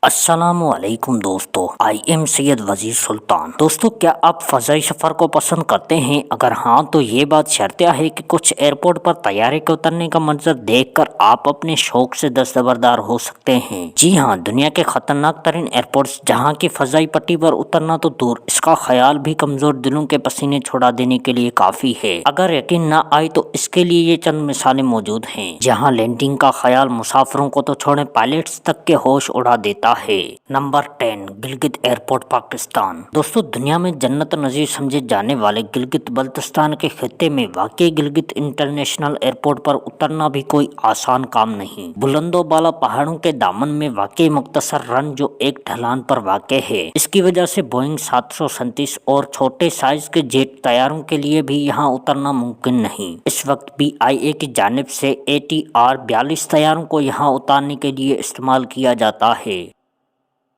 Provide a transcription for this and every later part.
السلام علیکم دوستو، آئی ایم سید وزیر سلطان۔ دوستو، کیا آپ فضائی سفر کو پسند کرتے ہیں؟ اگر ہاں تو یہ بات شرطیہ ہے کہ کچھ ایئرپورٹ پر طیارے کے اترنے کا منظر دیکھ کر آپ اپنے شوق سے دستبردار ہو سکتے ہیں۔ جی ہاں، دنیا کے خطرناک ترین ایئرپورٹس جہاں کی فضائی پٹی پر اترنا تو دور، اس کا خیال بھی کمزور دلوں کے پسینے چھڑا دینے کے لیے کافی ہے۔ اگر یقین نہ آئے تو اس کے لیے یہ چند مثالیں موجود ہیں جہاں لینڈنگ کا خیال مسافروں کو تو چھوڑیں پائلٹس تک کے ہوش اڑا دیتا ہے۔ Number 10، Gilgit airport Pakistan. دوستو، دنیا میں جنت نظیر سمجھے جانے والے گلگت بلتستان کے خطے میں واقع گلگت انٹرنیشنل ایئرپورٹ پر اترنا بھی کوئی آسان کام نہیں۔ بلند و بالا پہاڑوں کے دامن میں واقع مختصر رن جو ایک ڈھلان پر واقع ہے، اس کی وجہ سے بوئنگ 737 اور چھوٹے سائز کے جیٹ طیاروں کے لیے بھی یہاں اترنا ممکن نہیں۔ اس وقت BIA کی جانب سے ATR 42 طیاروں کو یہاں اتارنے کے لیے استعمال کیا جاتا ہے۔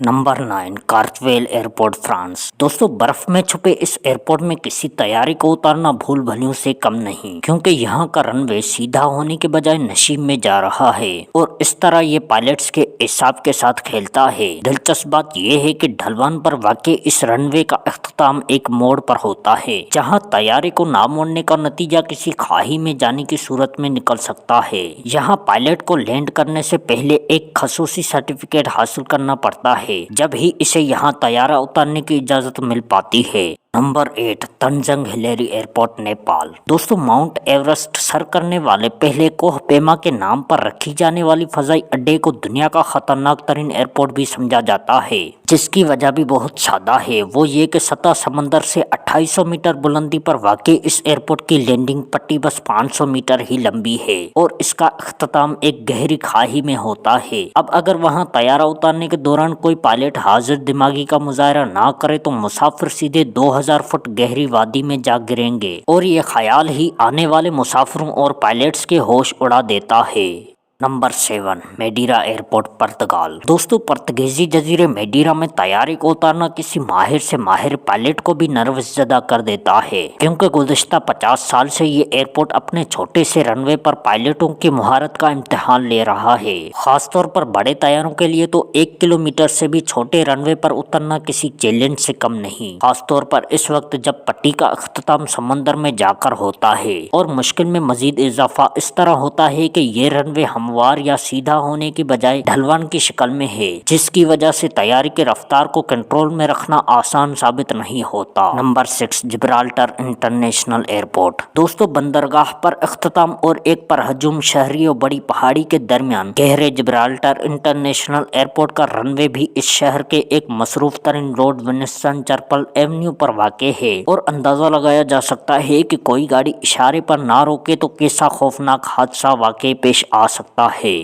Number 9، Courchevel airport France. دوستو، برف میں چھپے اس ایئرپورٹ میں کسی طیارے کو اتارنا بھول بھلیوں سے کم نہیں، کیونکہ یہاں کا رن وے سیدھا ہونے کے بجائے نشیب میں جا رہا ہے اور اس طرح یہ پائلٹس کے اعصاب کے ساتھ کھیلتا ہے۔ دلچسپ بات یہ ہے کہ ڈھلوان پر واقع اس رن وے کا اختتام ایک موڑ پر ہوتا ہے جہاں طیارے کو نہ موڑنے کا نتیجہ کسی کھائی میں جانے کی صورت میں نکل سکتا ہے۔ یہاں پائلٹ کو لینڈ کرنے سے پہلے ایک خصوصی سرٹیفکیٹ حاصل کرنا پڑتا ہے، جب ہی اسے یہاں طیارہ اتارنے کی اجازت مل پاتی ہے۔ Number 8، Tenzing Hillary airport Nepal. دوستو، ماؤنٹ ایورسٹ سر کرنے والے پہلے کوہ پیما کے نام پر رکھی جانے والی فضائی اڈے کو دنیا کا خطرناک ترین ایئرپورٹ بھی سمجھا جاتا ہے، جس کی وجہ بھی بہت سادہ ہے، وہ یہ کہ سطح سمندر سے 2800 میٹر بلندی پر واقع اس ایئرپورٹ کی لینڈنگ پٹی بس 500 میٹر ہی لمبی ہے اور اس کا اختتام ایک گہری کھائی میں ہوتا ہے۔ اب اگر وہاں طیارہ اتارنے کے دوران کوئی پائلٹ حاضر دماغی کا مظاہرہ نہ کرے تو مسافر سیدھے 2000 فٹ گہری وادی میں جا گریں گے اور یہ خیال ہی آنے والے مسافروں اور پائلٹس کے ہوش اڑا دیتا ہے۔ Number 7، Madeira airport Portugal. دوستو، پرتگیزی جزیرے میڈیرا میں طیارے کو اتارنا کسی ماہر سے ماہر پائلٹ کو بھی نروس زدہ کر دیتا ہے، کیونکہ گزشتہ 50 سال سے یہ ایئرپورٹ اپنے چھوٹے سے رن وے پر پائلٹوں کی مہارت کا امتحان لے رہا ہے۔ خاص طور پر بڑے طیاروں کے لیے تو 1 کلومیٹر سے بھی چھوٹے رن وے پر اترنا کسی چیلنج سے کم نہیں، خاص طور پر اس وقت جب پٹی کا اختتام سمندر میں جا کر ہوتا ہے اور مشکل میں مزید اضافہ اس طرح ہوتا ہے کہ یہ رن وے ہموار یا سیدھا ہونے کی بجائے ڈھلوان کی شکل میں ہے، جس کی وجہ سے طیارے کی رفتار کو کنٹرول میں رکھنا آسان ثابت نہیں ہوتا۔ Number 6، Gibraltar international airport. دوستو، بندرگاہ پر اختتام اور ایک پرہجوم شہری اور بڑی پہاڑی کے درمیان گہرے جبرالٹر انٹرنیشنل ایئرپورٹ کا رن وے بھی اس شہر کے ایک مصروف ترین روڈ ونسٹن چرچل ایونیو پر واقع ہے اور اندازہ لگایا جا سکتا ہے کہ کوئی گاڑی اشارے پر نہ روکے تو کیسا خوفناک حادثہ واقع پیش آ سکتا ہے۔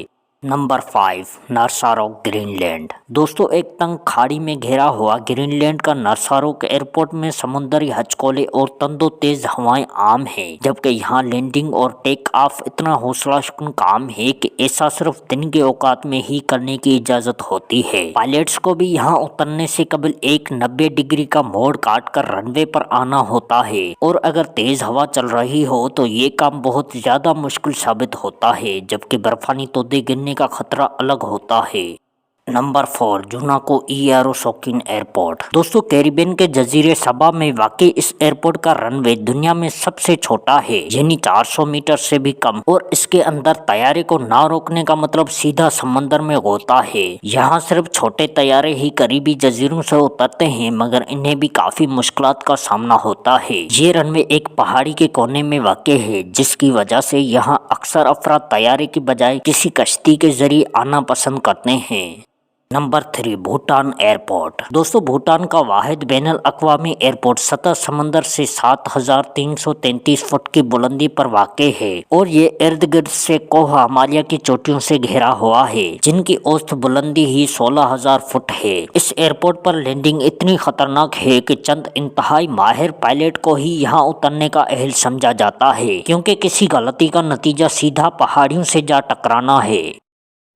Number 5، Narsarsuaq Greenland. دوستو، ایک تنگ کھاڑی میں گھرا ہوا گرین لینڈ کا نرساروک ایئرپورٹ میں سمندری ہچکولے اور تند و تیز ہوائیں عام ہیں، جبکہ یہاں لینڈنگ اور ٹیک آف اتنا حوصلہ شکن کام ہے کہ ایسا صرف دن کے اوقات میں ہی کرنے کی اجازت ہوتی ہے۔ پائلٹس کو بھی یہاں اترنے سے قبل ایک 90 ڈگری کا موڑ کاٹ کر رن وے پر آنا ہوتا ہے اور اگر تیز ہوا چل رہی ہو تو یہ کام بہت زیادہ مشکل ثابت ہوتا ہے، جبکہ برفانی تودے گرنے کا خطرہ الگ ہوتا ہے۔ Number 4، Juancho Yrausquin airport. دوستو، کیریبین کے جزیرے سبا میں واقع اس ایئرپورٹ کا رن وے دنیا میں سب سے چھوٹا ہے، یعنی 400 میٹر سے بھی کم، اور اس کے اندر طیارے کو نہ روکنے کا مطلب سیدھا سمندر میں غوطہ ہے۔ یہاں صرف چھوٹے طیارے ہی قریبی جزیروں سے اترتے ہیں، مگر انہیں بھی کافی مشکلات کا سامنا ہوتا ہے۔ یہ رن وے ایک پہاڑی کے کونے میں واقع ہے، جس کی وجہ سے یہاں اکثر افراد طیارے کی بجائے کسی کشتی کے ذریعے آنا پسند کرتے ہیں۔ Number 3، Bhutan airport. دوستو، بھوٹان کا واحد بین الاقوامی ایئرپورٹ سطح سمندر سے 7333 فٹ کی بلندی پر واقع ہے اور یہ ارد گرد سے کوہ ہمالیہ کی چوٹیوں سے گھرا ہوا ہے، جن کی اوسط بلندی ہی 16000 فٹ ہے۔ اس ایئرپورٹ پر لینڈنگ اتنی خطرناک ہے کہ چند انتہائی ماہر پائلٹ کو ہی یہاں اترنے کا اہل سمجھا جاتا ہے، کیونکہ کسی غلطی کا نتیجہ سیدھا پہاڑیوں سے جا ٹکرانا ہے۔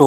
2